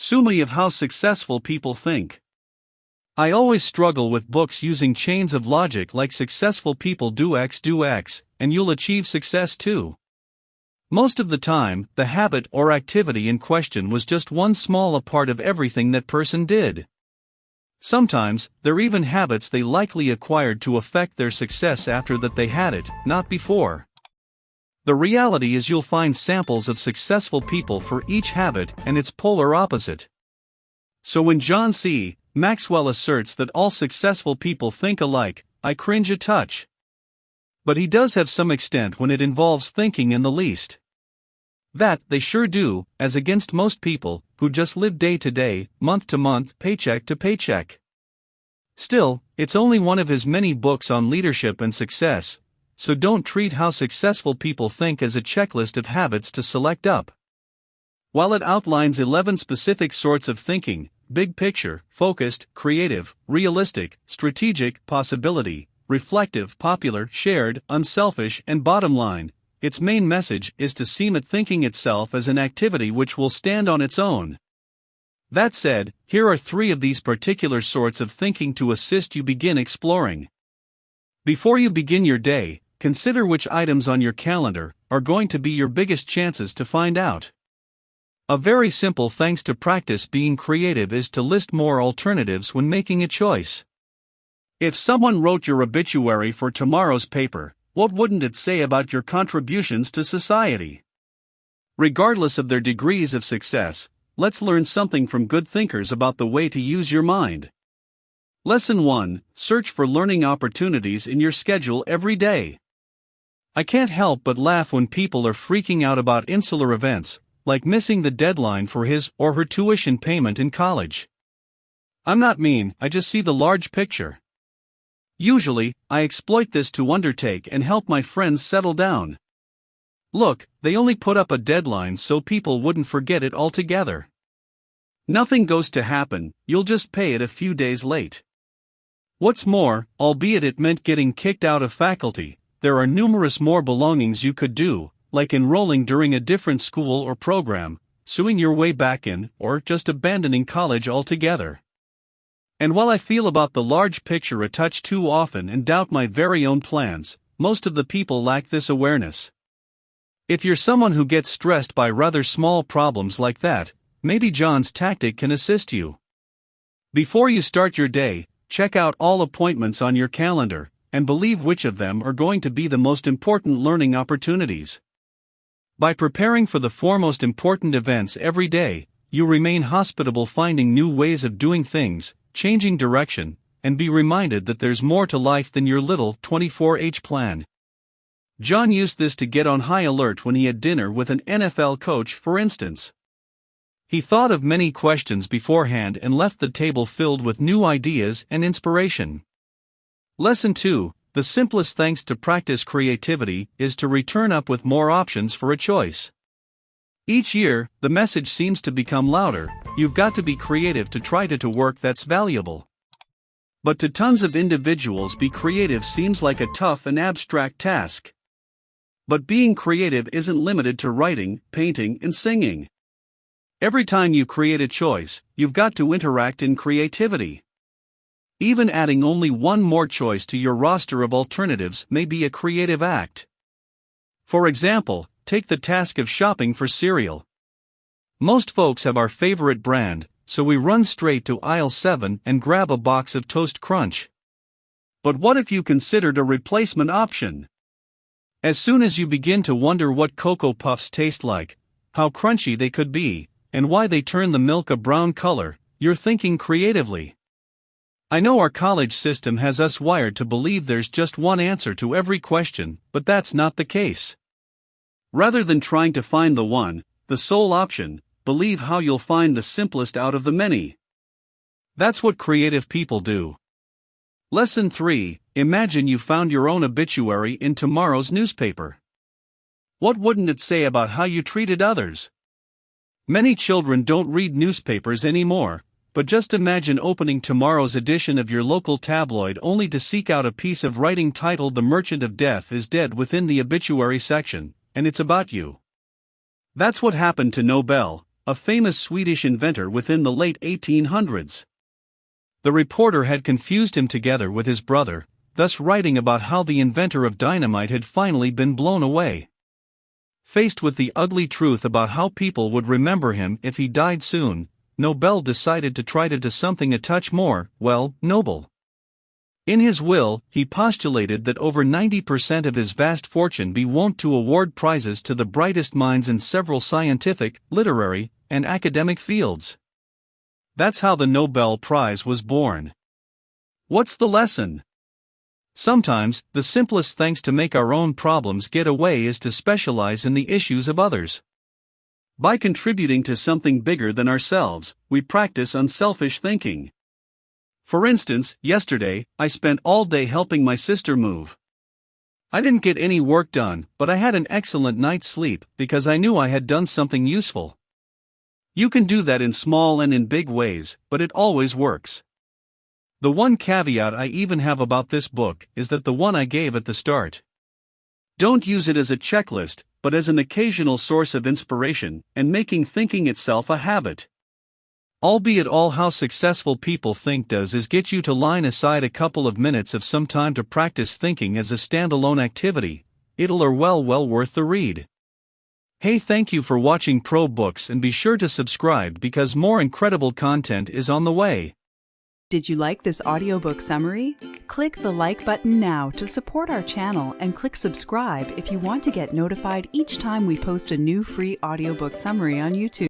Summary of how successful people think. I always struggle with books using chains of logic like successful people do X, and you'll achieve success too. Most of the time, the habit or activity in question was just one small part of everything that person did. Sometimes, they're even habits they likely acquired to affect their success after that they had it, not before. The reality is you'll find samples of successful people for each habit and its polar opposite. So when John C. Maxwell asserts that all successful people think alike, I cringe a touch. But he does have some extent when it involves thinking in the least. That they sure do, as against most people, who just live day to day, month to month, paycheck to paycheck. Still, it's only one of his many books on leadership and success, so don't treat how successful people think as a checklist of habits to select up. While it outlines 11 specific sorts of thinking, big picture, focused, creative, realistic, strategic, possibility, reflective, popular, shared, unselfish, and bottom line, its main message is to seem at thinking itself as an activity which will stand on its own. That said, here are 3 of these particular sorts of thinking to assist you begin exploring. Before you begin your day, consider which items on your calendar are going to be your biggest chances to find out. A very simple thanks to practice being creative is to list more alternatives when making a choice. If someone wrote your obituary for tomorrow's paper, what wouldn't it say about your contributions to society? Regardless of their degrees of success, let's learn something from good thinkers about the way to use your mind. Lesson 1: Search for learning opportunities in your schedule every day. I can't help but laugh when people are freaking out about insular events, like missing the deadline for his or her tuition payment in college. I'm not mean, I just see the large picture. Usually, I exploit this to undertake and help my friends settle down. Look, they only put up a deadline so people wouldn't forget it altogether. Nothing goes to happen, you'll just pay it a few days late. What's more, albeit it meant getting kicked out of faculty, there are numerous more belongings you could do, like enrolling during a different school or program, suing your way back in, or just abandoning college altogether. And while I feel about the large picture a touch too often and doubt my very own plans, most of the people lack this awareness. If you're someone who gets stressed by rather small problems like that, maybe John's tactic can assist you. Before you start your day, check out all appointments on your calendar, and believe which of them are going to be the most important learning opportunities. By preparing for the 4 most important events every day, you remain hospitable, finding new ways of doing things, changing direction, and be reminded that there's more to life than your little 24H plan. John used this to get on high alert when he had dinner with an NFL coach, for instance. He thought of many questions beforehand and left the table filled with new ideas and inspiration. Lesson 2: The simplest thanks to practice creativity is to return up with more options for a choice. Each year, the message seems to become louder: you've got to be creative to try to work that's valuable. But to tons of individuals, be creative seems like a tough and abstract task. But being creative isn't limited to writing, painting, and singing. Every time you create a choice, you've got to interact in creativity. Even adding only one more choice to your roster of alternatives may be a creative act. For example, take the task of shopping for cereal. Most folks have our favorite brand, so we run straight to aisle 7 and grab a box of Toast Crunch. But what if you considered a replacement option? As soon as you begin to wonder what Cocoa Puffs taste like, how crunchy they could be, and why they turn the milk a brown color, you're thinking creatively. I know our college system has us wired to believe there's just one answer to every question, but that's not the case. Rather than trying to find the sole option, believe how you'll find the simplest out of the many. That's what creative people do. Lesson 3: Imagine you found your own obituary in tomorrow's newspaper. What wouldn't it say about how you treated others? Many children don't read newspapers anymore, but just imagine opening tomorrow's edition of your local tabloid only to seek out a piece of writing titled "The Merchant of Death is Dead" within the obituary section, and it's about you. That's what happened to Nobel, a famous Swedish inventor within the late 1800s. The reporter had confused him together with his brother, thus writing about how the inventor of dynamite had finally been blown away. Faced with the ugly truth about how people would remember him if he died soon, Nobel decided to try to do something a touch more, well, noble. In his will, he postulated that over 90% of his vast fortune be wont to award prizes to the brightest minds in several scientific, literary, and academic fields. That's how the Nobel Prize was born. What's the lesson? Sometimes, the simplest things to make our own problems get away is to specialize in the issues of others. By contributing to something bigger than ourselves, we practice unselfish thinking. For instance, yesterday, I spent all day helping my sister move. I didn't get any work done, but I had an excellent night's sleep because I knew I had done something useful. You can do that in small and in big ways, but it always works. The one caveat I even have about this book is that the one I gave at the start. Don't use it as a checklist, but as an occasional source of inspiration, and making thinking itself a habit. Albeit all how successful people think does is get you to line aside a couple of minutes of some time to practice thinking as a standalone activity. It'll are well worth the read. Hey, thank you for watching Pro Books, and be sure to subscribe because more incredible content is on the way. Did you like this audiobook summary? Click the like button now to support our channel, and click subscribe if you want to get notified each time we post a new free audiobook summary on YouTube.